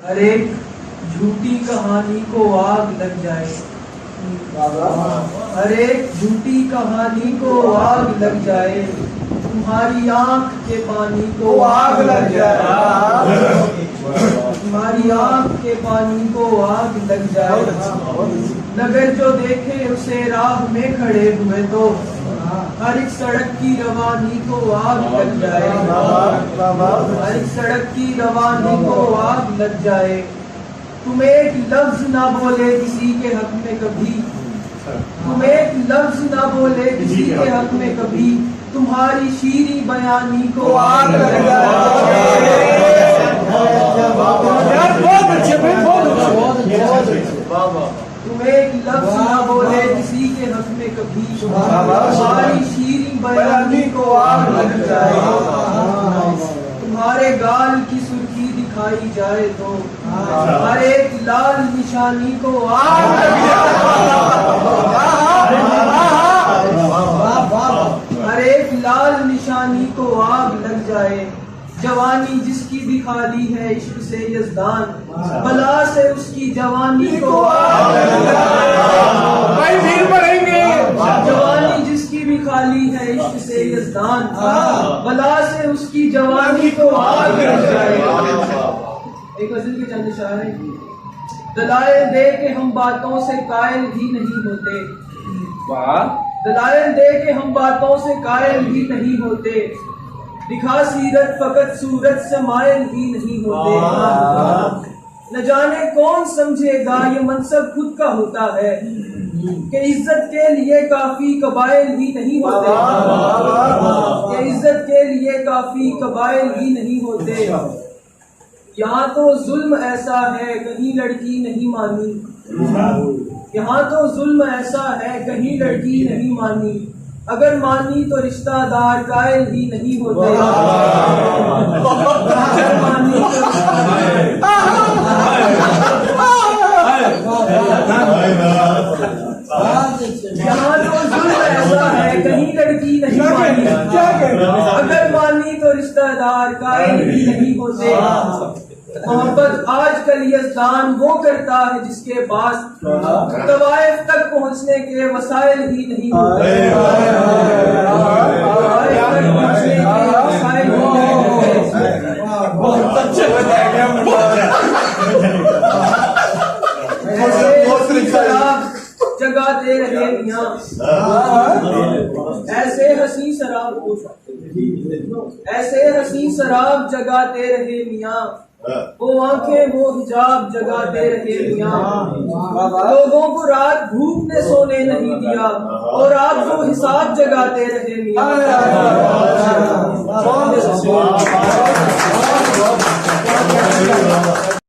ہر ایک جھوٹی کہانی کو آگ لگ جائے، ہر ایک جھوٹی کہانی کو آگ لگ جائے، تمہاری آنکھ کے پانی کو آگ لگ جائے، تمہاری آنکھ کے پانی کو آگ لگ جائے، نگر جو دیکھے اسے راہ میں کھڑے ہوئے تو ہر ایک سڑک کی روانی کو آگ لگ جائے، ہر ایک سڑک کی روانی کو آگ لگ جائے، تم ایک لفظ نہ بولے کسی کے حق میں کبھی، تم ایک لفظ نہ بولے کسی کے حق میں کبھی، تمہاری شیریں بیانی کو آگ لگ جائے، تم ایک لفظ نہ بولے کسی کے حق میں کبھی، تمہاری شیریں بیانی کو آگ لگ جائے، تمہارے گال کی سرخی دکھائی جائے تو ہر ایک لال نشانی کو آگ لگ جائے، ہر ایک لال نشانی کو آگ لگ جائے، جوانی جس کی بھی خالی ہے عشق سے یزدان، بلا سے اس کی جوانی کو آگ لگ جائے، جوانی جس کی بھی خالی ہے عشق سے یزدان، بلا سے اس کی جوانی کو آگ لگ جائے۔ ایک غزل کے چند اشعار ہیں، دلائل دے کے ہم باتوں سے قائل ہی نہیں ہوتے، دلائل دے کے ہم باتوں سے قائل ہی نہیں ہوتے، دکھا سیرت فقط صورت سے مائل ہی نہیں ہوتے، نہ جانے کون سمجھے گا یہ منصب خود کا ہوتا ہے کہ عزت کے لیے کافی قبائل ہی نہیں ہوتے، کہ عزت کے لیے کافی قبائل ہی نہیں ہوتے، یہاں تو ظلم ایسا ہے کہیں لڑکی نہیں مانی، یہاں تو ظلم ایسا ہے کہیں لڑکی نہیں مانی، اگر مانی تو رشتہ دار قائل ہی نہیں ہوتے، اگر مانی تو رشتہ یہاں تو ظلم ایسا ہے کہیں لڑکی نہیں مانی، اگر مانی تو رشتہ دار قائل ہی نہیں ہوتے، محبت آج کل یزدان وہ کرتا ہے جس کے پاس طوائف تک پہنچنے کے وسائل ہی نہیں ہوتے، طوائف تک پہنچنے کے وسائل ہی نہیں ہوتے، جگاتے رہے میاں، ایسے حسین شراب ایسے حسین شراب جگاتے رہے میاں، وہ آنکھیں وہ حجاب جگاتے رہے میاں، لوگوں کو رات بھوک نے سونے نہیں دیا اور آپ کو حساب جگاتے رہے میاں۔